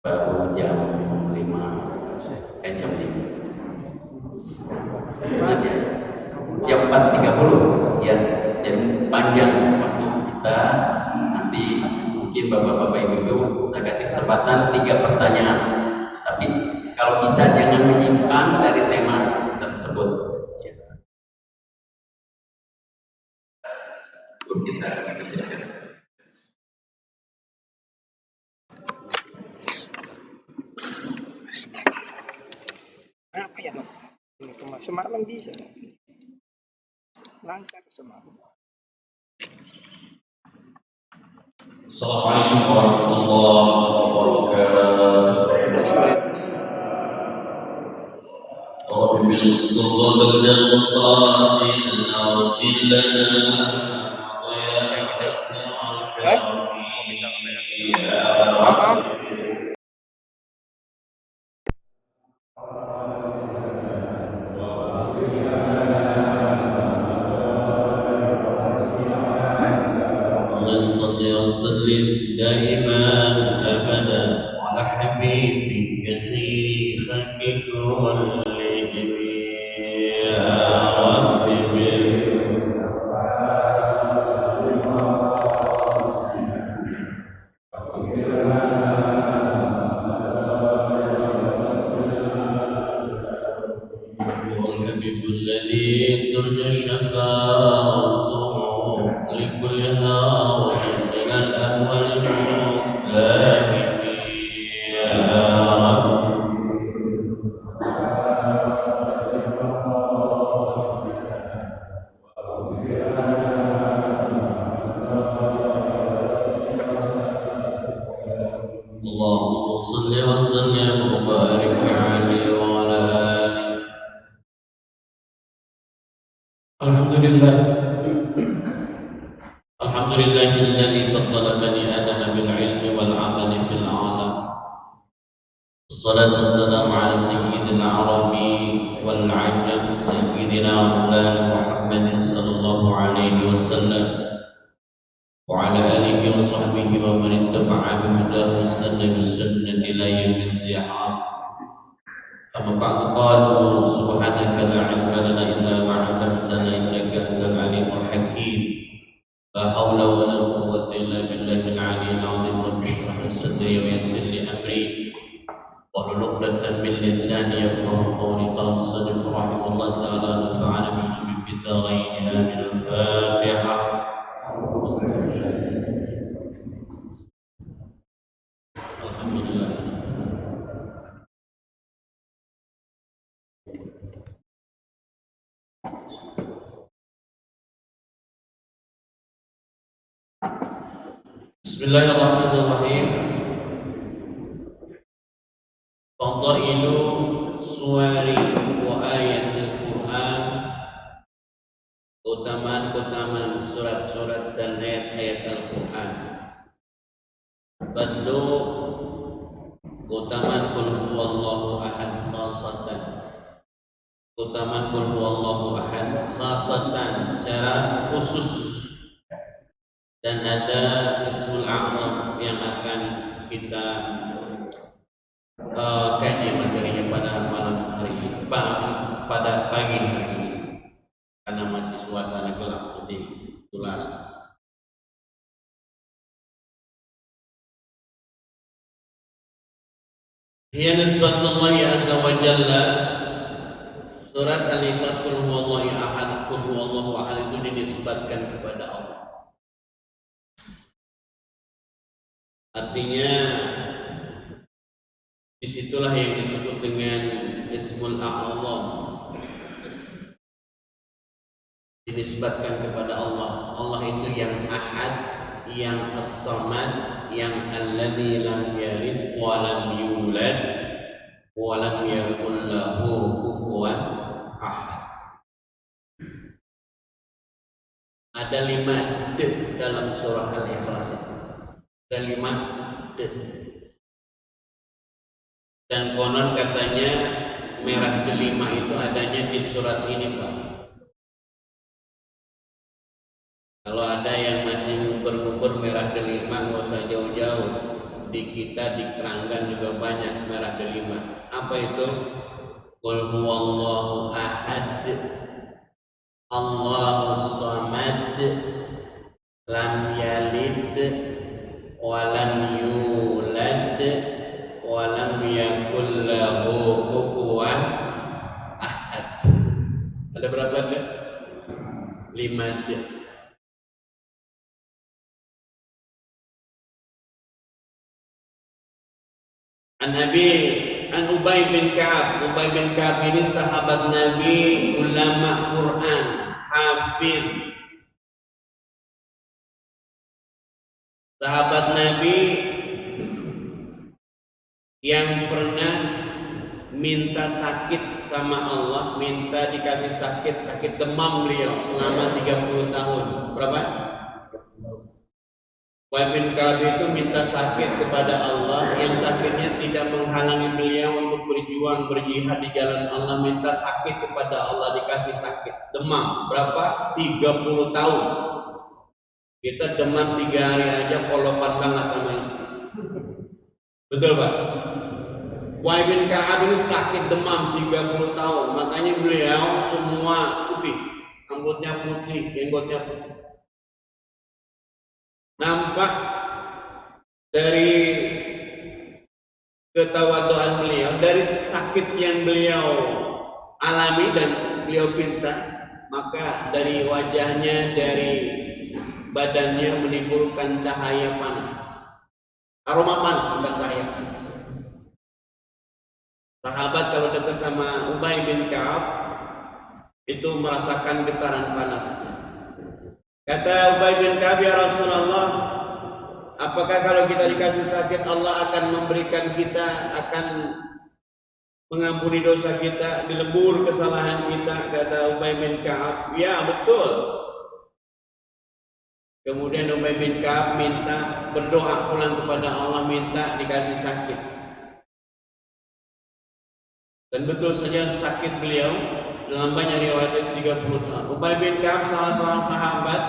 baru jam 5, jam 5. Ingat ya, jam 4.30 ya. Jadi panjang waktu kita. Nanti mungkin bapak-bapak ibu saya kasih kesempatan 3 pertanyaan. Tapi kalau bisa jangan menyimpang dari tema tersebut. Ya. Kita bisa. Apa ya, Nok? Ini semalam bisa. Lancar semalam. Assalamualaikum warahmatullahi wabarakatuh. رب بالمصطفى بلغ مقاصدنا واغفر لنا ويسر يا رب. صل وسلم دائما ابدا على حبيبك خير خلق كلهم يا رب والحبيب الذي ترجى شفاعته لكل هوى من الأول المؤمن يا رب. اللهم صل وسلم وبارك عليه وعلى آله. الحمد لله الذي فضل بني آدم بالعلم والعمل في العالم. الصلاة والسلام على سيد العرب والعجم سيدنا مولانا محمد صلى الله عليه وسلم وعلى آله وصحبه ومن اتبع بهداه واستنى بسنة إلى يوم الزحام. أما بعد قالوا سبحانك لا علم لنا إلا ما علمتنا إنك أنت العليم الحكيم. لا حول ولا قوة إلا بالله العلي العظيم. رب اشرح لي صدري ويسر لي أمري واحلل عقدة من لساني يفقهوا قولي. قال المصنف رحمه الله تعالى نفعنا بعلم في الدارين. آمين. الفاتحة. الحمد لله. Bismillahirrahmanirrahim. Fadailu suwari wa ayatil Quran. Keutamaan surat-surat dan ayat-ayat Al-Quran. Badlu keutamaan qul huwallahu ahad khasatan. Keutamaan qul huwallahu ahad khasatan secara khusus. Dan ada Ismul A'zam yang akan kita kaji materinya pada malam hari ini, pada pagi hari ini, karena masih suasana gelap di tular. Hiya nisbatullahi azza wa jalla. Surat Al-Ikhlas qul huwallahu ahad, qul huwallahu ahad itu dinisbatkan kepada Allah. Artinya disitulah yang disebut dengan Ismul A'zam, dinisbatkan kepada Allah. Allah itu yang Ahad, yang As-Samad, yang Alladzi lam yalid wa lam yulad wa lam yakul lahu kufuwan ahad. Ada 5 d dalam surah Al-Ikhlas itu. Ada 5 d. Dan konon katanya merah delima itu adanya di surat ini, Pak. Kalau ada yang masih ngubur-ngubur merah delima, nggak usah jauh-jauh. di kita di keranggan juga banyak merah delima. Apa itu? Qul huwallahu ahad, Allahus samad, lam yalid wa lam yulad wa lam yakul lahu kufuwan ahad. Ada berapa D? 5 D. An Ubay bin Ka'ab. Ubay bin Ka'ab ini sahabat Nabi, ulama Quran, hafid. Sahabat Nabi yang pernah minta sakit sama Allah, minta dikasih sakit demam beliau selama 30 tahun. Berapa? Ubay bin Ka'ab itu minta sakit kepada Allah, yang sakitnya tidak menghalangi beliau untuk berjuang berjihad di jalan Allah. Minta sakit kepada Allah, dikasih sakit demam. Berapa? 30 tahun. Kita demam 3 hari aja kolopan banget sama istri. Betul Pak? Ubay bin Ka'ab ini sakit demam 30 tahun. Makanya beliau semua putih, rambutnya putih, jenggotnya putih. Nampak dari ketawaduan beliau, dari sakit yang beliau alami dan beliau pinta, maka dari wajahnya, dari badannya menimbulkan cahaya panas, aroma panas, bukan cahaya panas. Sahabat kalau dekat sama Ubay bin Ka'ab itu merasakan getaran panasnya. Kata Ubay bin Ka'ab, ya Rasulullah, apakah kalau kita dikasih sakit Allah akan memberikan kita, akan mengampuni dosa kita, dilebur kesalahan kita? Kata Ubay bin Ka'ab, ya betul. Kemudian Ubay bin Ka'ab minta, berdoa pulang kepada Allah, minta dikasih sakit. Dan betul saja sakit beliau dalam banyak riwayat 30 tahun. Ubay bin Ka'ab salah seorang sahabat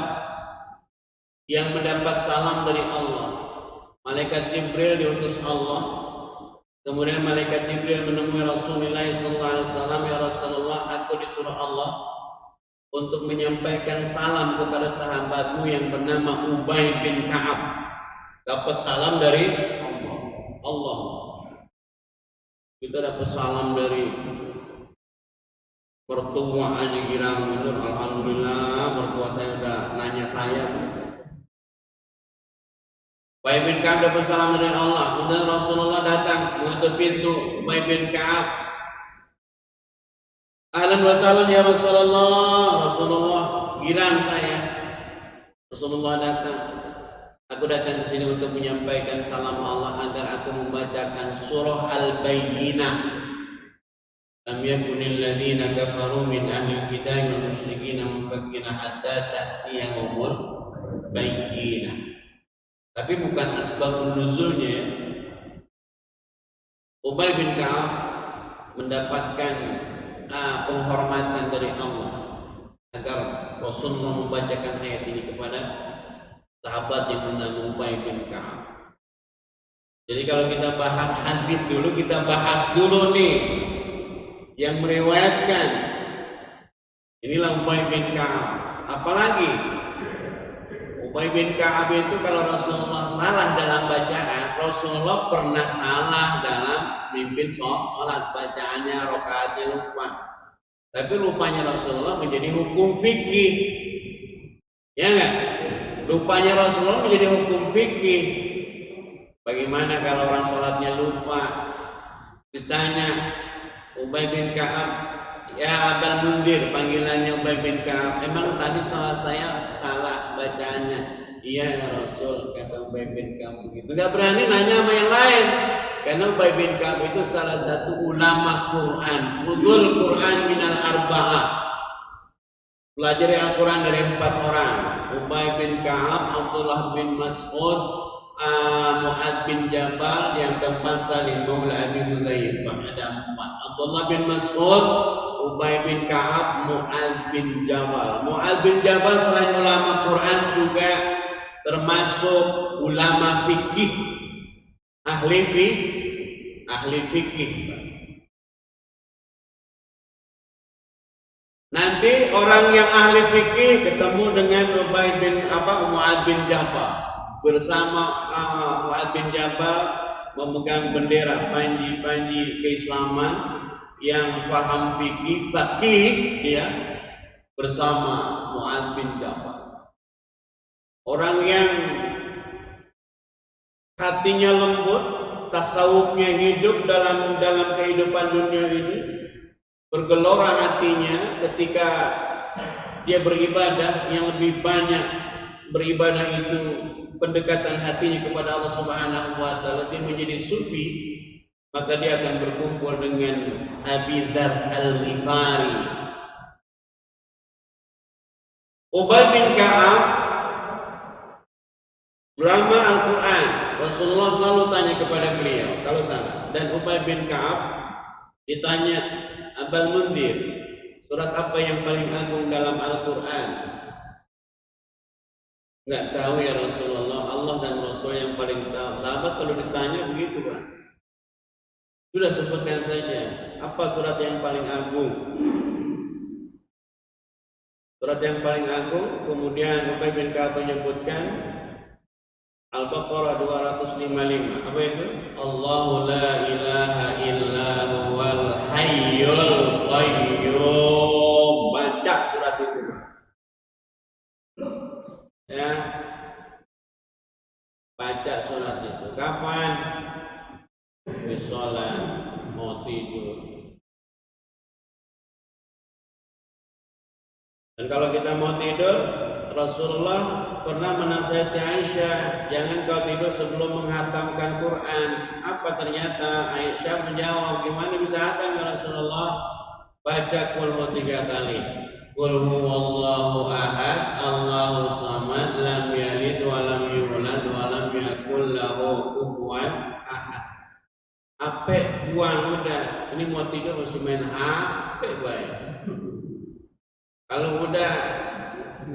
yang mendapat salam dari Allah. Malaikat Jibril diutus Allah. Kemudian malaikat Jibril menemui Rasulullah SAW. Ya Rasulullah, aku disuruh Allah untuk menyampaikan salam kepada sahabatmu yang bernama Ubay bin Ka'ab. Dapat salam dari Allah. Kita dapat salam dari mertua Haji Girang Minur. Alhamdulillah, mertua saya udah nanya saya. Ubay bin Ka'ab dapat salam dari Allah. Kemudian Rasulullah datang mengetuk pintu Ubay bin Ka'ab. Ahlan wa sahlan ya Rasulullah. Rasulullah, girang saya. Rasulullah datang. Aku datang ke sini untuk menyampaikan salam Allah agar aku membacakan surah Al-Bayyinah. Lam yakunil ladzina kafaru min ahlil kitab wal musyrikin munfakkina hatta ta'tiyahumul bayyinah. Tapi bukan asbabun nuzulnya ya. Ubay bin Ka'ab mendapatkan penghormatan dari Allah agar Rasulullah membacakan ayat ini kepada sahabat yang bernama Ubay bin Ka'ab. Jadi kalau kita bahas hadis dulu, kita bahas dulu nih yang meriwayatkan. Inilah Ubay bin Ka'ab. Apalagi Ubay bin Ka'ab itu kalau Rasulullah salah dalam bacaan, Rasulullah pernah salah dalam memimpin sholat, bacaannya, rakaatnya lupa. Tapi lupanya Rasulullah menjadi hukum fikih. Ya enggak? Lupanya Rasulullah menjadi hukum fikih. Bagaimana kalau orang sholatnya lupa? Ditanya Ubay bin Ka'ab, ya Abul Mundir, panggilannya Ubay bin Ka'ab, emang tadi sholat saya salah bacaannya? Iya ya Rasul, kata Ubay bin Ka'ab begitu. Enggak berani nanya sama yang lain, karena Ubay bin Ka'ab itu salah satu ulama Quran, fudul Quran minal arba'ah. Belajar Al-Quran dari 4 orang. Ubay bin Ka'ab, Abdullah bin Mas'ud, Mu'adz bin Jabal, yang keempat Salim Maula Abi Hudzaifah. Ada 4. Abdullah bin Mas'ud, Ubay bin Ka'ab, Mu'adz bin Jabal. Mu'adz bin Jabal selain ulama Quran juga termasuk ulama fikih. ahli fikih. Nanti orang yang ahli fikih ketemu dengan Mu'adz bin Jabal. Bersama Mu'adz bin Jabal memegang bendera panji keislaman, yang paham fakih ya, bersama Mu'adz bin Jabal. Orang yang hatinya lembut, tasawufnya hidup dalam kehidupan dunia ini, bergelora hatinya ketika dia beribadah, yang lebih banyak beribadah itu pendekatan hatinya kepada Allah Subhanahu wa taala, dia menjadi sufi, maka dia akan berkumpul dengan Abi Dzar Al-Ghifari. Ubay bin Ka'ab ulama Al-Quran, Rasulullah selalu tanya kepada beliau kalau salah. Dan Ubay bin Ka'ab ditanya, Abul Munzir, surat apa yang paling agung dalam Al-Quran? Enggak tahu ya Rasulullah, Allah dan Rasul yang paling tahu. Sahabat kalau ditanya begitu, Pak. Sudah sebutkan saja, apa surat yang paling agung? Surat yang paling agung, kemudian Ubay bin Ka'ab menyebutkan Al-Baqarah 255. Apa itu? Allahu la ilaha illa huwal hayyul qayyum. Baca surat itu. Ya. Baca surat itu. Kapan? Di sholat, mau tidur. Dan kalau kita mau tidur, Rasulullah pernah menasihati Aisyah, jangan kau tidur sebelum menghatamkan Quran. Apa ternyata Aisyah menjawab, gimana bisa hatam ya Rasulullah? Baca Qul Hu 3 kali. Qul huwallahu ahad, Allahu samad, lam yalid wa lam yulad wa lam yakul lahu kufuwan ahad. Ape buang udah, ini mau tidur masih main HP baik. Kalau udah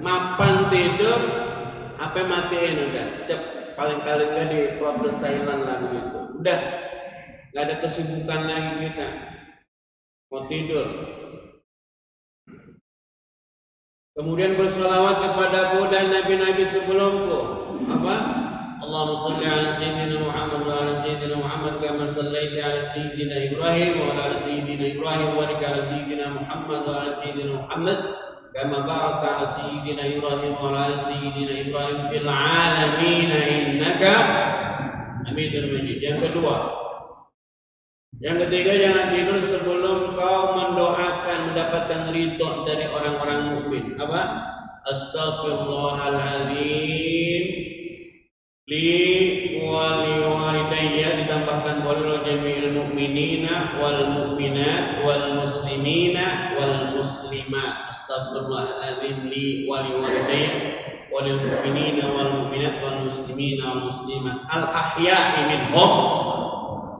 mapan tidur, HP matiin udah, paling-paling nggak di proses silent lah begitu. Udah, nggak ada kesibukan lagi kita. Mau tidur. Kemudian berselawat kepadaku dan nabi-nabi sebelumku. Apa? Allahumma shalli ala sayyidina Muhammad wa ala sayyidina Muhammad kama shallaita ala sayyidina Ibrahim wa ala sayyidina Ibrahim wa ala sayyidina Muhammad wa ala sayyidina Muhammad kama barakta ala sayyidina Ibrahim wa ala sayyidina Ibrahim fil alamin innaka Hamidum Majid. Yang ketiga, jangan tidur sebelum kau mendoakan mendapatkan ridho dari orang-orang mukmin. Apa? Astaghfirullahaladzim li wa li walidayya, ditambahkan walil jami'il mu'minina wal mu'minat wal muslimina wal muslimat. Astaghfirullahaladzim li wa li walidayya walil mu'minina wal mu'minat wal muslimina wal muslimat al ahya'i minhum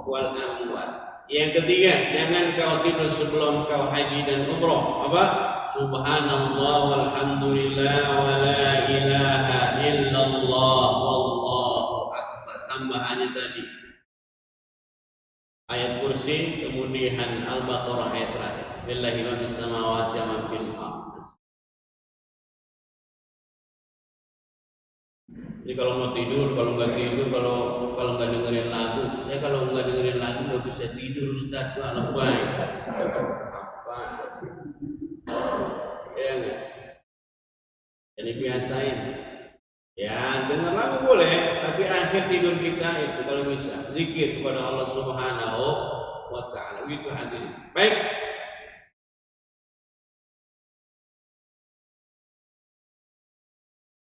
wal amwat. Yang ketiga, jangan kau tidur sebelum kau haji dan umroh. Apa? Subhanallah walhamdulillah wa la ilaha illallah wallahu akbar. Tambahannya tadi ayat kursi, kemudian Al-Baqarah ayat terakhir. Lillahi ma fis samawati wa ma fil ardh. Jadi kalau mau tidur, kalau nggak tidur, kalau nggak dengerin lagu, saya kalau nggak dengerin lagu nggak bisa tidur, Ustaz. Anak baik. Apa? Ya nggak? Jadi biasain. Ya dengar lagu boleh, tapi akhir tidur kita itu kalau bisa zikir kepada Allah Subhanahu wa Ta'ala. Gitu hadirin. Baik.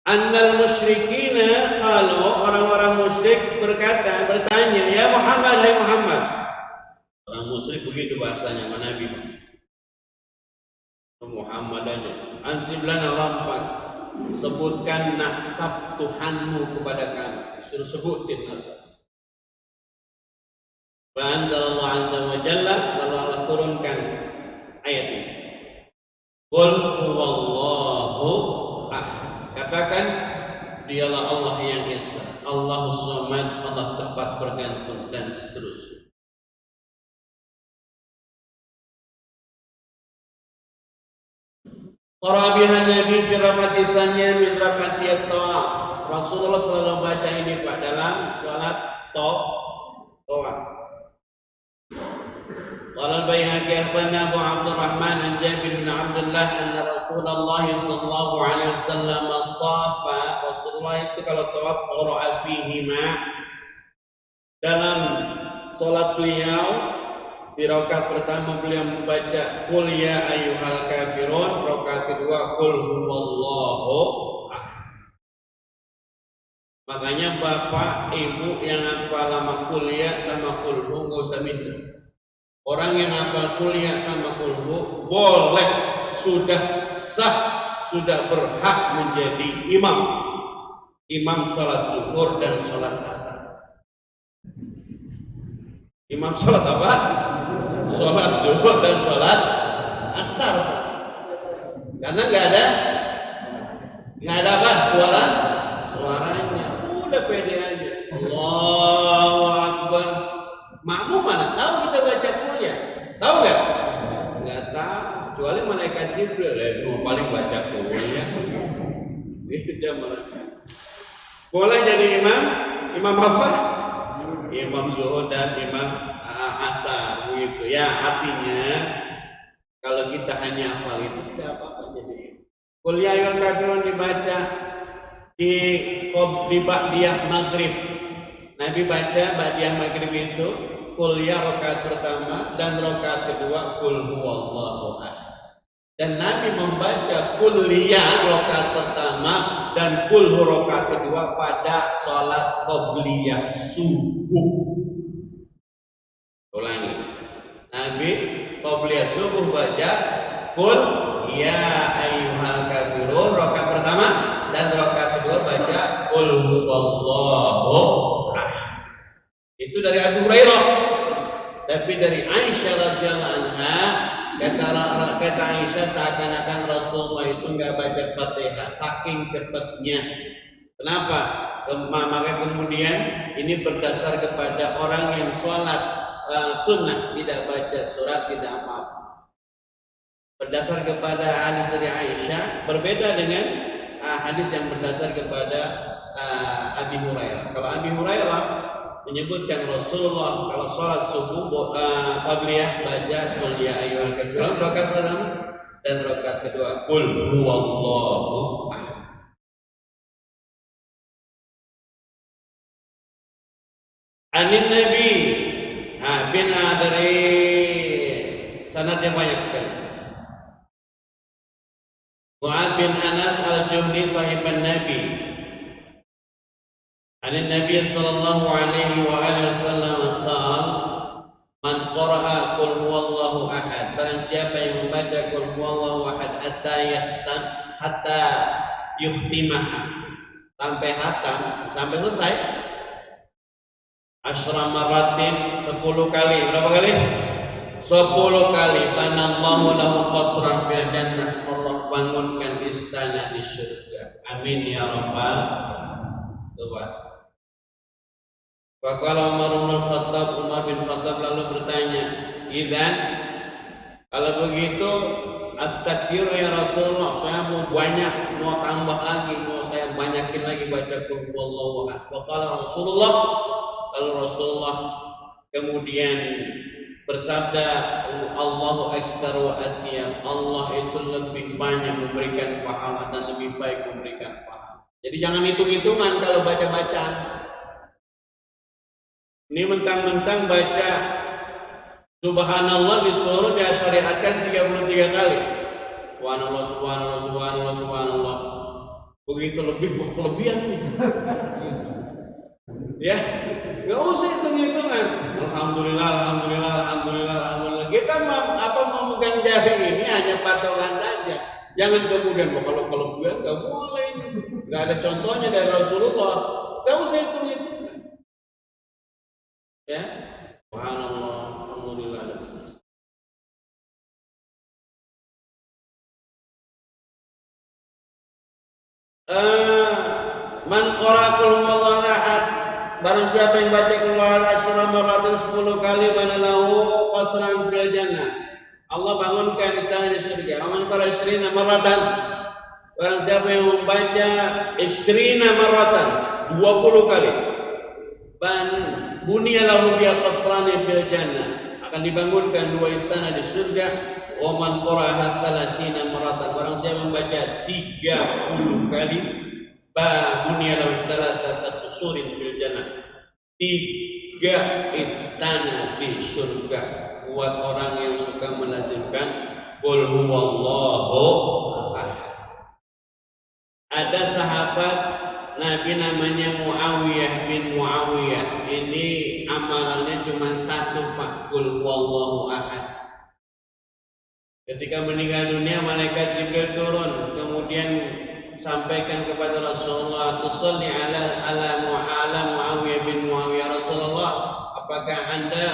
Annal musyrikina, kalau orang-orang musyrik bertanya, ya Muhammad, hai Muhammad. Orang musyrik begitu bahasanya sama Nabi. Muhammad aja. Ansiblana rampak. Sebutkan nasab Tuhanmu kepada kami. Disuruh sebutin nasab. Fa'anzalallahu azza wa jalla, lalu Allah turunkan ayat ini. Qul huwallahu ahad. Katakan, Dialah Allah yang esa, Allahus Samad, Allah tempat bergantung, dan seterusnya. Qarabihan Nabi fi rakaati tsaniyah min rakaati at-tawaf. Rasulullah selalu baca ini Pak dalam salat tawaf. Qala al-Baihaqi akhbarana Abu Abdurrahman an Jabir bin Abdullah anna Rasulullah sallallahu alaihi wasallam tawafa. Rasulullah itu kalau tawaf qara'a fihi ma dalam salat beliau di rakaat pertama beliau membaca qul ya ayyuhal kafirun, rakaat kedua qul huwallahu ahad. Makanya bapak ibu yang hafal lama kuliah sama kulhu nggak usah minta. Orang yang hafal kuliah sama kulhu boleh, sudah sah, sudah berhak menjadi imam sholat zuhur dan sholat asar. Imam sholat apa? Sholat zuhur dan sholat asar. Karena nggak ada apa? Suaranya. Udah pede aja. Allahu Akbar. Makmum mana tahu kita baca kuliah? Tahu nggak? Nggak tahu. Kecuali malaikat Jibril. Itu paling baca kuliah. Dia malaikat. Boleh jadi imam. Imam apa? Imam zuhur dan imam asar. Gitu ya. Artinya kalau kita hanya hafal itu tidak apa-apa jadi. Qul ya ayyuhal kafirun dibaca di ba'diyah maghrib. Nabi baca ba'diyah maghrib itu qul ya rakaat pertama dan rakaat kedua qul huwallahu ahad. Dan Nabi membaca qul ya rakaat pertama dan qul hu rakaat kedua pada salat qabliyah subuh. Ulangi. Nabi qabliyah subuh baca qul ya ayyuhal kafirun rakaat pertama dan rakaat kedua baca qul huwallahu ahad. Itu dari Abu Hurairah. Tapi dari Aisyah radhiyallahu anha kata Aisyah seakan-akan Rasulullah itu enggak baca Fatihah saking cepatnya. Kenapa? Maka kemudian ini berdasar kepada orang yang sholat sunnah tidak baca surat tidak apa-apa. Berdasar kepada hadis dari Aisyah berbeda dengan hadis yang berdasar kepada Abi Hurairah. Kalau Abi Hurairah menyebutkan Rasulullah kalau sholat subuh qabliyah baca qul ya ayyuhal kafirun rakaat pertama dan rakaat kedua qul huwallahu ahad. Anin Nabi bin dari sanadnya banyak sekali. Mu'adz bin Anas al-Juhni sahiban Nabi. Anin Nabi sallallahu alaihi wa alihi wasallam qala man qara'a qul huwallahu ahad, barang siapa yang membaca qul huwallahu ahad hatta yukhtimah sampai hatam, sampai selesai asyra maratin 10 kali. Berapa kali? 10 kali. Banallahu lahu qasran fil jannah, Allah bangunkan istana di surga. Amin ya rabbal alamin. Faqala Umar bin Khattab lalu bertanya, "Idzan kalau begitu astagfir ya Rasulullah, saya mau banyak, mau tambah lagi, mau saya banyakin lagi baca qul huwallahu ahad." Faqala Rasulullah, lalu Rasulullah kemudian bersabda, Allahu akbar wa atyab, Allah itu lebih banyak memberikan pahala dan lebih baik memberikan pahala. Jadi jangan hitung-hitungan kalau baca-bacaan. Ini mentang-mentang baca subhanallah disuruh disyariatkan 33 kali. Subhanallah, subhanallah, subhanallah, subhanallah. Begitu kelebihan nih. Ya, nggak usah hitung-hitungan. Alhamdulillah, alhamdulillah, alhamdulillah, alhamdulillah. Kita memegang jari ini hanya patokan saja. Jangan kemudian kalau kelebihan nggak boleh. Nggak ada contohnya dari Rasulullah. Nggak usah hitung-hitungan. Ya, subhanallah, alhamdulillah dan seterusnya. Man qara qul huwallahu ahad, barang siapa yang baca qul huwallahu asyra marratan 10 kali banalahu qasran fil jannah, Allah bangunkan istana di surga. Man qara isrina marratan, barang siapa yang membaca isrina marratan 20 kali, bunya lahu biya qasrani fil jannah, akan dibangunkan 2 istana di surga. Wa man qara salatina marratan, barang siapa membaca 30 kali, bunya lahu salasatu surin fil jannah, 3 istana di surga. Buat orang yang suka melazimkan qul huwallahu ahad. Ada sahabat Nabi namanya Muawiyah bin Muawiyah. Ini amalannya cuma 1, Pak, qul huwallahu ahad. Ketika meninggal dunia, malaikat Jibril turun, kemudian sampaikan kepada Rasulullah, tusalli ala Muawiyah bin Muawiyah. Rasulullah, apakah Anda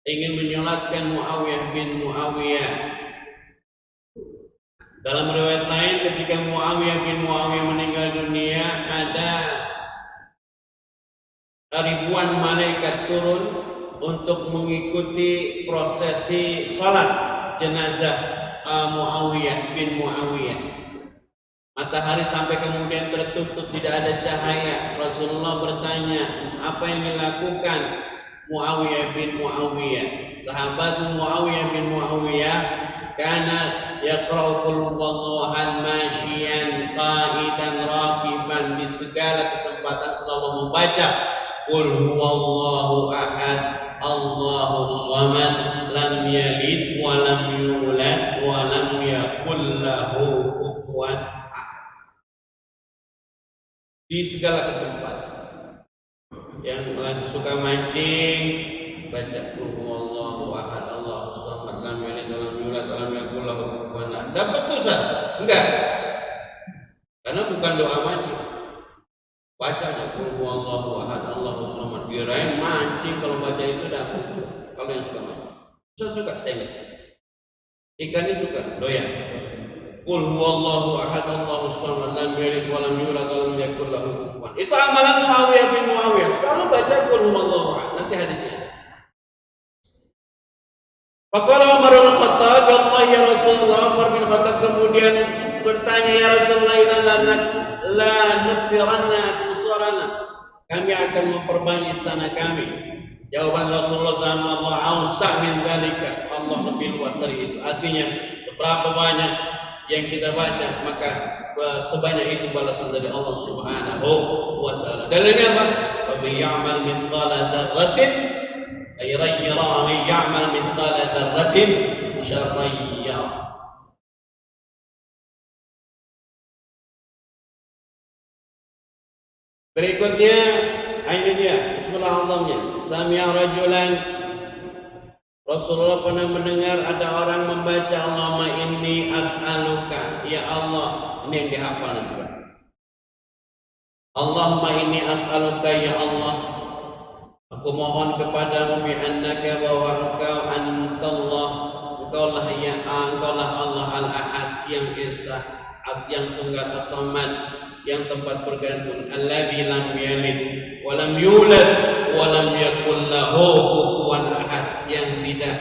ingin menyolatkan Muawiyah bin Muawiyah? Dalam riwayat lain, ketika Muawiyah bin Muawiyah meninggal dunia, ada ribuan malaikat turun untuk mengikuti prosesi salat jenazah Muawiyah bin Muawiyah. Matahari sampai kemudian tertutup, tidak ada cahaya. Rasulullah bertanya, apa yang dilakukan Muawiyah bin Muawiyah? Sahabat Muawiyah bin Muawiyah kana yaqra'u qul huwallahu ahad masyian qa'idan raqiban, di segala kesempatan selalu membaca qul huwallahu ahad Allahu samad lam yalid wa lam yulad wa lam yakul lahu kufuwan ahad. Di segala kesempatan. Yang lagi suka mancing, baca qul huwallahu ahad Allahu samad lam yalid wa lam yulad wa lam yakul lahu kufuwan ahad. Dapat dosa? Enggak. Karena bukan doa mancing. Bacanya qul huwallahu ahad Allahu samad, kirain mancing. Kalau baca itu dapat. Kalau yang suka mancing, suka, saya enggak suka. Ikan ini suka, doyan. Qul huwallahu ahad Allahu samad lam yalid wa lam yulad wa lam yakul lahu kufuwan. Itu amalan Muawiyah bin Muawiyah. Selalu baca qul huwallahu ahad. Nanti hadisnya. Faqala Umar bin Khattab, Allah ya Rasulullah. Umar bin Khattab kemudian bertanya, ya Rasulullah, la nukfiranna kusarana, kami akan memperbanyak istana kami. Jawaban Rasulullah SAW, ausah min dzalika, Allah lebih luas dari itu. Artinya seberapa banyak yang kita baca, maka sebanyak itu balasan dari Allah Subhanahu wa taala. Dalilnya apa? Wa may ya'mal mithqala dzarratin ay yara wa may ya'mal mithqala dzarratin syarran yara. Berikutnya, ini dia bismillahirrahmanirrahim. Sami'a rajulan, Rasulullah pernah mendengar ada orang membaca Allahumma inni as'aluka, ya Allah. Ini yang dihafal nanti. Allahumma inni as'aluka, ya Allah, aku mohon kepadamu bi annaka, bahwa engkau antallah, engkaulah ya engkaulah Allah al-ahad, yang esa, yang tunggal, as-samad, yang tempat bergantung, alladzi lam yalid wa lam yulad wa lam yakul lahu kufuwan ahad, yang tidak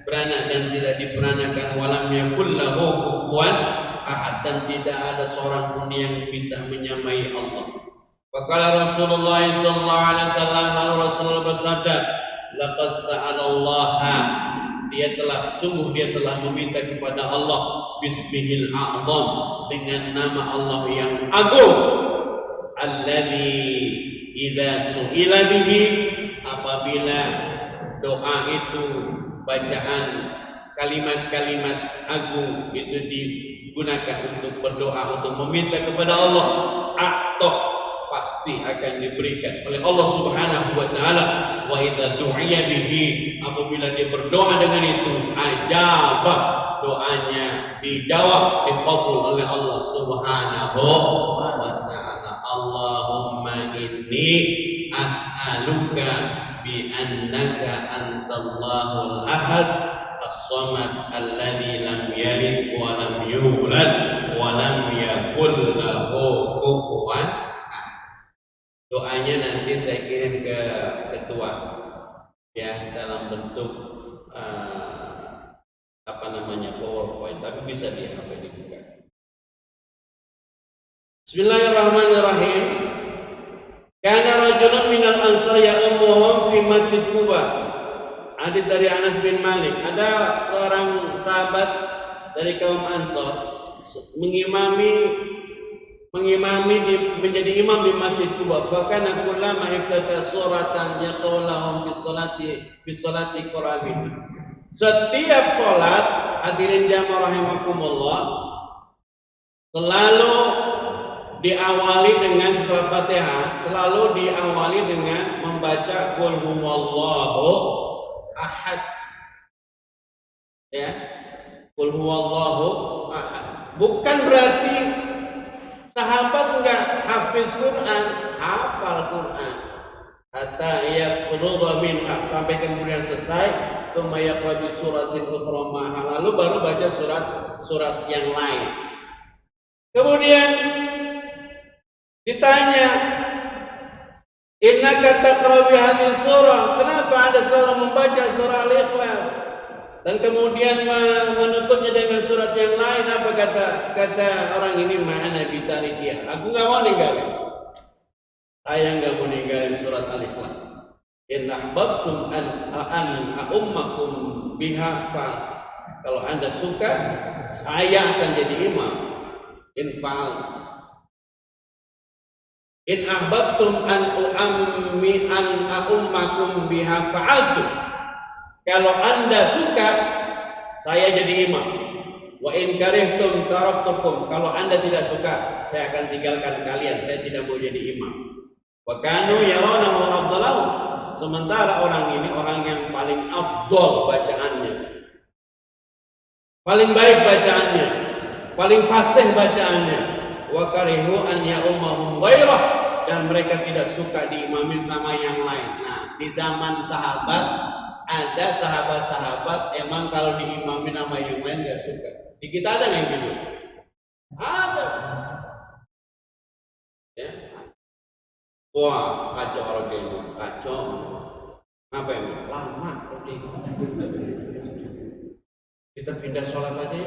beranak dan tidak diperanakan, wa lam yakul lahu kufuwan ahad, dan tidak ada seorang pun yang bisa menyamai Allah. Faqala Rasulullah sallallahu alaihi wasallam, lalu Rasulullah bersabda, laqad sa'alallaha, dia telah meminta kepada Allah, bismihil a'zam, dengan nama Allah yang agung, alladzi idza su'ila bihi, apabila doa itu, bacaan kalimat-kalimat agung itu digunakan untuk berdoa, untuk meminta kepada Allah, pasti akan diberikan oleh Allah Subhanahu wa taala. Wa idza du'iya bihi, apabila dia berdoa dengan itu, ajaba, doanya dijawab, dikabul oleh Allah Subhanahu wa taala. Allahumma inni as'aluka bi annaka antallahul ahad as-samad alladzi lam yalid wa lam yulad wa lam yakul lahu kufuwan. nanti saya kirim ke ketua ya dalam bentuk PowerPoint, tapi bisa di HP dibuka. Bismillahirrahmanirrahim. Kana rajulun minal ansar ya'ummuhum fi Masjid Quba. Hadis dari Anas bin Malik. Ada seorang sahabat dari kaum Ansar menjadi imam di Masjid Quba. Fakana kullama iftata suratan yaqulahum fi salati qurabihi. Setiap salat, hadirin jamaah rahimakumullah, selalu diawali dengan setelah Fatihah, selalu diawali dengan membaca qul huwallahu ahad. Ya. Qul huwallahu ahad. Bukan berarti sahabat enggak hafiz Quran, hafal Quran. Hatta yafrugha minha, sampai kemudian selesai, tsumma yaqra bi suratin ukhra ma'ha, lalu baru baca surat yang lain. Kemudian ditanya, innaka taqra bi hadhihi surah, kenapa Anda selalu membaca surah Al-Ikhlas? Dan kemudian menutupnya dengan surat yang lain. Apa kata orang ini? Ma'ana bitarikiyah, aku enggak mau ninggalin. Saya enggak mau ninggalin surat Al-Ikhlas. In ahbabtum an ummakum biha fa'al. Kalau Anda suka, saya akan jadi imam. In fa'al. In ahbabtum an ummakum biha fa'altu. Kalau Anda suka, saya jadi imam. Wa in karihtum taraktukum. Kalau Anda tidak suka, saya akan tinggalkan kalian. Saya tidak mau jadi imam. Wa kanu yarawnahu afdalahu. Sementara orang ini orang yang paling afdal bacaannya, paling baik bacaannya, paling fasih bacaannya. Wa karihu an ya'ummahum ghairah, dan mereka tidak suka diimamin sama yang lain. Nah, di zaman sahabat ada sahabat-sahabat emang kalau diimamin sama yang lain nggak suka. Di kita ada yang gitu? Ada. Ya. Wah, kacau orang kayak kacau. Apa yang lama kita pindah sholat aja ya,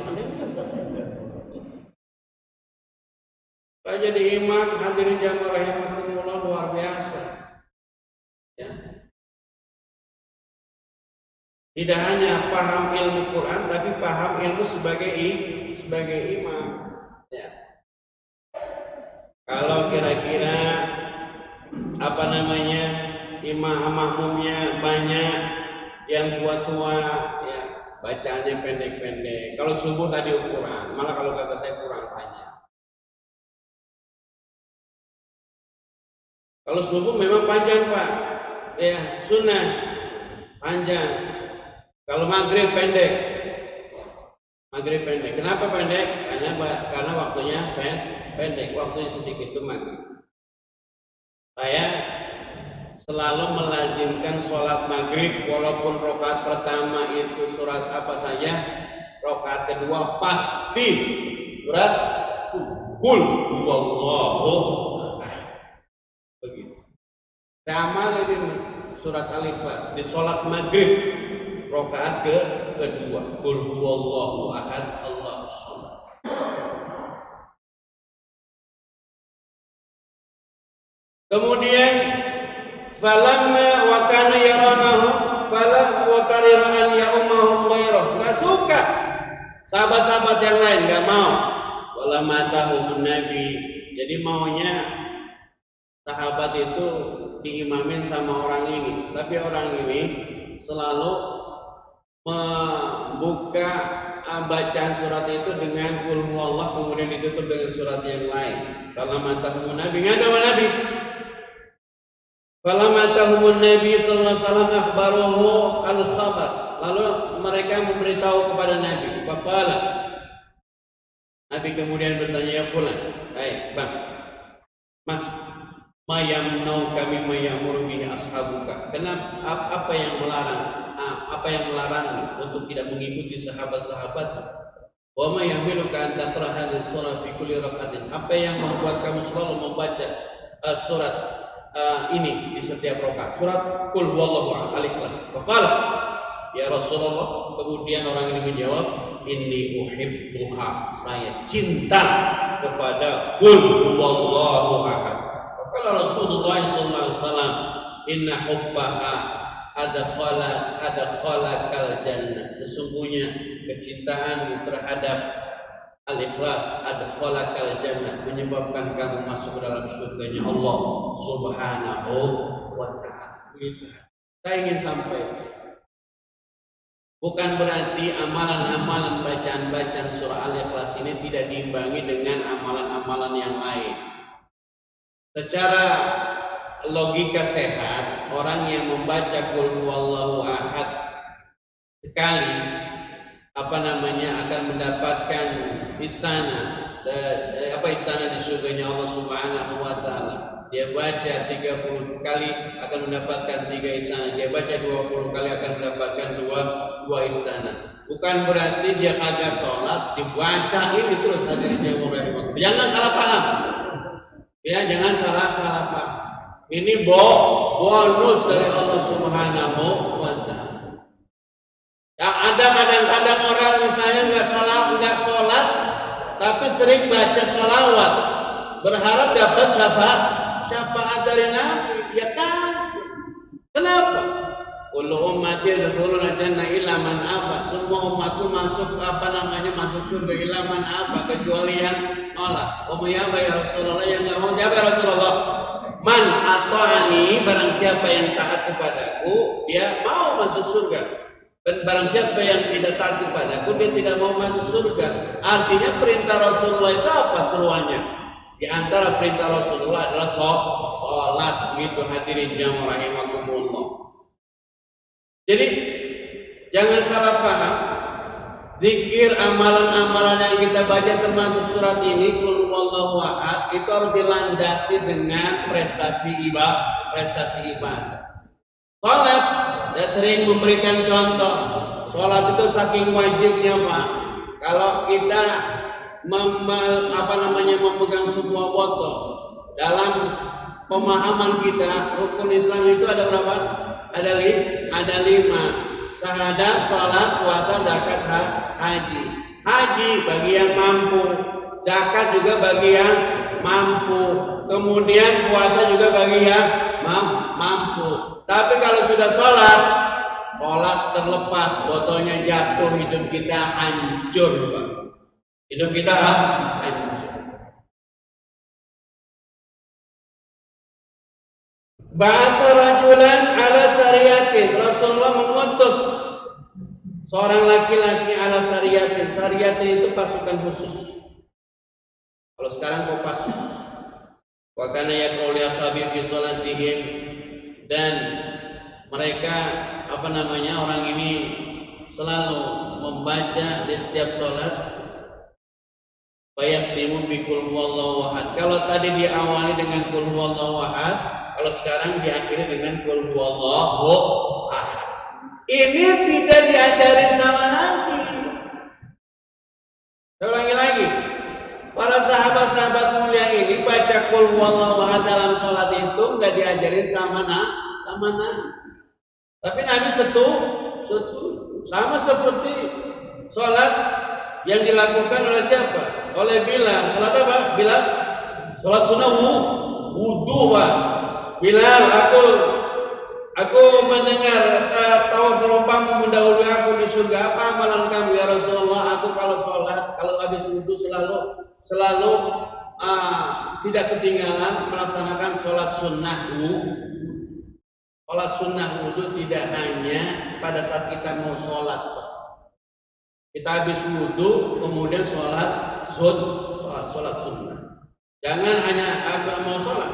Pak jadi imam, hadirin jamaah rahimakumullah, luar biasa. Ya. Tidak hanya paham ilmu Quran, tapi paham ilmu sebagai imam. Ya. Kalau kira-kira imam makmumnya banyak yang tua-tua, ya bacaannya pendek-pendek. Kalau subuh tadi ukuran, malah kalau kata saya kurang panjang. Kalau subuh memang panjang Pak, ya sunnah panjang. Kalau maghrib pendek. Kenapa pendek? Karena waktunya pendek, waktunya sedikit itu maghrib. Saya selalu melazimkan sholat maghrib, walaupun rakaat pertama itu surat apa saja, rakaat kedua pasti surat qul huwallahu ahad. Begitu. Saya amalin surat Al-Ikhlas di sholat maghrib, rakaat kedua, qul huwallahu ahad, Allahus samad. Kemudian falamma wa kana yaranahu falam wa karihan ya ummahum ghairah. Enggak suka sahabat-sahabat yang lain, enggak mau. Wala matahum nabi. Jadi maunya sahabat itu diimamin sama orang ini, tapi orang ini selalu membuka bacaan surat itu dengan qul huwallah, kemudian ditutup dengan surat yang lain. Kalau matahum nabi, enggak ada nabi. Falamatahumun Nabi sallallahu alaihi wasallam akhbaruhu al-khabar. Lalu mereka memberitahu kepada Nabi. Faqala. Nabi kemudian bertanya, ya fulan, hai bang, mas, ma yamnau kami mayamur bihi ashabuka. Kenapa apa yang melarang untuk tidak mengikuti sahabat-sahabat? Wa ma yahmiluka an taqra hadhihi surah fi kulli rak'atin. Apa yang membuat kamu selalu membaca surat ini di setiap rakaat. Surat Qul huwallahu ahad al-Ikhlas. Faqala ya Rasulullah, kemudian orang ini menjawab, inni uhibbuha, saya cinta kepada Qul huwallahu ahad. Faqala Rasulullah sallallahu alaihi wasallam, inna hubbaha adkhalakal jannah, sesungguhnya kecintaanmu terhadap Al-Ikhlas adkhalakal jannah, menyebabkan kamu masuk ke dalam surganya Allah Subhanahu wa ta'ala. Saya ingin sampaikan, bukan berarti amalan-amalan bacaan-bacaan surah Al-Ikhlas ini tidak diimbangi dengan amalan-amalan yang lain. Secara logika sehat, orang yang membaca Qul huwallahu ahad sekali akan mendapatkan istana di surganya Allah Subhanahu wa ta'ala. Dia baca 30 kali akan mendapatkan 3 istana. Dia baca 20 kali akan mendapatkan 2 istana. Bukan berarti dia kagak sholat dibaca ini terus, hadirin yang rahimahullah. Jangan salah paham. Ya, jangan salah paham. Ini bonus dari Allah Subhanahu wa ta'ala. Ya, ada kadang-kadang orang misalnya nggak sholat, tapi sering baca sholawat, berharap dapat syafaat dari Nabi. Ya kan? Kenapa? Kullu ummati yadkhuluna jannah illa man aba. Semua umatku masuk masuk surga illa man aba, kecuali yang nolak. Ya Rasulullah, yang nggak mau siapa ya Rasulullah? Man ata'ani, barang siapa yang taat kepadaku, dia mau masuk surga. Dan barang siapa yang tidak taat kepadaku, dia tidak mau masuk surga. Artinya perintah Rasulullah itu apa seruannya? Di antara perintah Rasulullah adalah sholat. Begitu hadirin yang rahimakumullah. Jadi jangan salah paham. Zikir, amalan-amalan yang kita baca termasuk surat ini Qul huwallahu ahad, itu harus dilandasi dengan prestasi ibadah. Sholat, saya sering memberikan contoh. Sholat itu saking wajibnya, Pak. Kalau kita memegang semua botol, dalam pemahaman kita rukun Islam itu ada berapa? Ada 5. Syahadat, sholat, puasa, zakat, haji. Haji bagi yang mampu, zakat juga bagi yang mampu, kemudian puasa juga bagi yang mampu. Tapi kalau sudah sholat terlepas, botolnya jatuh, hidup kita hancur, Pak. Hidup kita hancur. Bahasa rajulan ala sariyatin, Rasulullah mengutus seorang laki-laki ala sariyatin. Sariyatin itu pasukan khusus. Kalau sekarang Kopassus. Wa kana yaqulu ashabi fi salatihim, dan mereka orang ini selalu membaca di setiap sholat fayaqtimu bi qul huwallahu ahad. Kalau tadi diawali dengan qul huwallahu ahad, kalau sekarang diakhiri dengan qul huwallahu ahad. Ini tidak diajarin sama Nabi. Saya ulangi lagi. Para sahabat-sahabat mulia ini baca qul huwallahu ahad dalam sholat itu nggak diajarin sama Nabi. Tapi Nabi setuju. Sama seperti sholat yang dilakukan oleh siapa? Oleh Bilal. Sholat apa? Bilal? Sholat sunnah wudu, Pak. Bilal, aku mendengar tahu perumpamaan mendahului aku di surga. Apa amalan kamu ya Rasulullah? Aku kalau sholat, kalau habis wudu selalu tidak ketinggalan melaksanakan sholat sunnah wudu. Sholat sunnah wudu tidak hanya pada saat kita mau sholat, Pak. Kita habis wudu kemudian sholat sunnah. Jangan hanya mau sholat,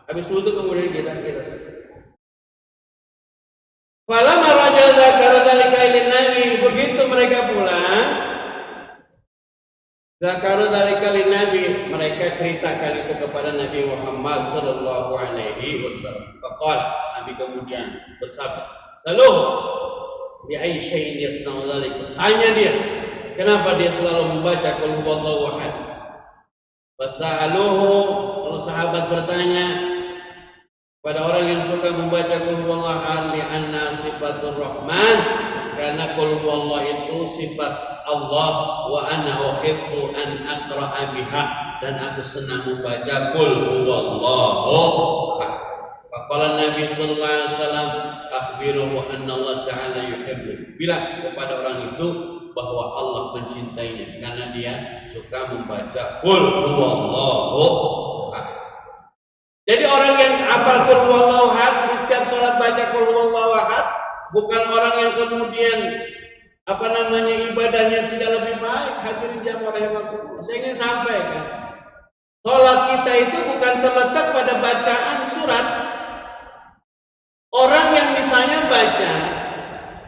habis wudu kemudian kita sholat. Falamma raja dzakara dzalika ilin nabi, begitu mereka pulang, dzakara dzalika lin nabi, mereka ceritakan itu kepada Nabi Muhammad sallallahu alaihi wasallam. Faqala, Nabi kemudian bersabda, "Saluh bi ayyi syai'in yasna'u dzalika." Tanya dia, kenapa dia selalu membaca qul huwallahu ahad? Fasaluhu, kalau sahabat bertanya, pada orang yang suka membaca qul huwallahu ahad li'anna sifatur rahman, karena qul huwallahu itu sifat Allah, wa ana uhibbu an aqra'a biha, dan aku senang membaca qul huwallahu ahad. Faqala Nabi sallallahu alaihi wasallam akhbiruhu anna Allah ta'ala yuhibbu, bilang kepada orang itu bahwa Allah mencintainya karena dia suka membaca qul huwallahu ahad. Jadi orang yang hafal qul huwallahu ahad di setiap salat baca qul huwallahu ahad, bukan orang yang kemudian ibadahnya tidak lebih baik. Hadirin jamaah rahimakumullah, saya ingin sampaikan, salat kita itu bukan terletak pada bacaan surat. Orang yang misalnya baca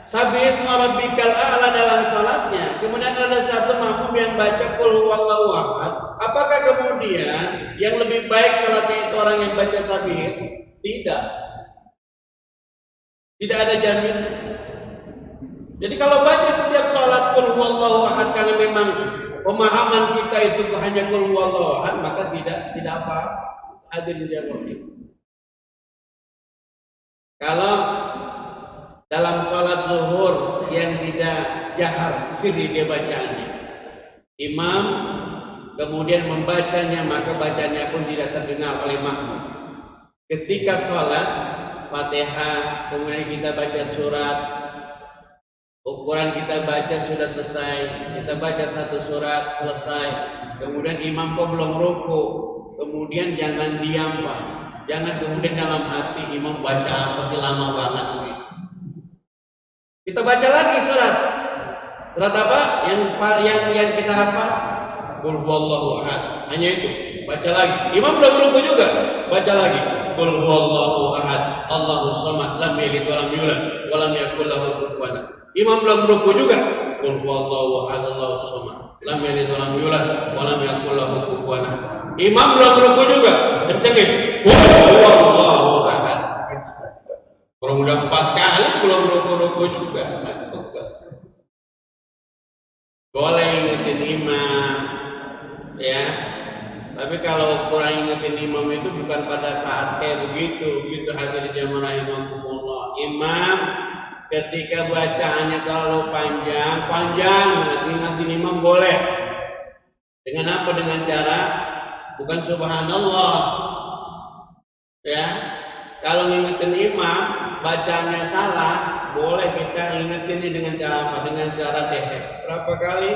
Sabbihisma rabbikal a'la dalam salatnya, kemudian ada satu makmum yang baca qul huwallahu ahad, apakah kemudian yang lebih baik salatnya itu orang yang baca Sabbihis? Tidak. Tidak ada jaminan. Jadi kalau baca setiap salat qul huwallahu ahad karena memang pemahaman kita itu hanya qul huwallahu ahad, maka tidak apa. Hadirin jamaah. Kalau dalam sholat zuhur yang tidak jahar sirri dia bacaannya, imam kemudian membacanya, maka bacanya pun tidak terdengar oleh makmum. Ketika sholat Fatihah, kemudian kita baca surat, ukuran kita baca sudah selesai, kita baca satu surat selesai, kemudian imam kok belum ruku, kemudian jangan diam Pak, jangan kemudian dalam hati imam baca apa sih lama banget begitu. Kita baca lagi surat apa yang kita hafal, qul huwallahu ahad, hanya itu, baca lagi. Imam belum ruku juga, baca lagi qul huwallahu ahad Allahus samad lam yalid wa lam yulad wa lam yakul lahu kufuwan ahad. Imam belum ruku juga, qul huwallahu ahad Allahus samad lam yalid wa lam yulad wa lam yakul lahu kufuwan ahad. Imam belum ruku juga, kencengin qul huwallahu ahad. Kalau udah 4 kali belum ruku-ruku juga, boleh ingetin imam, ya. Tapi kalau kurang ingetin imam itu bukan pada saat kayak begitu hadirin jamaah rahimakumullah. Imam ketika bacaannya terlalu panjang, ingetin imam boleh. Dengan apa? Dengan cara bukan subhanallah, ya. Kalau ngingetin imam bacanya salah, boleh kita ingetinnya dengan cara apa? Dengan cara dehem. Berapa kali?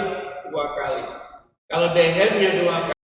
2 kali. Kalau dehemnya 2 kali,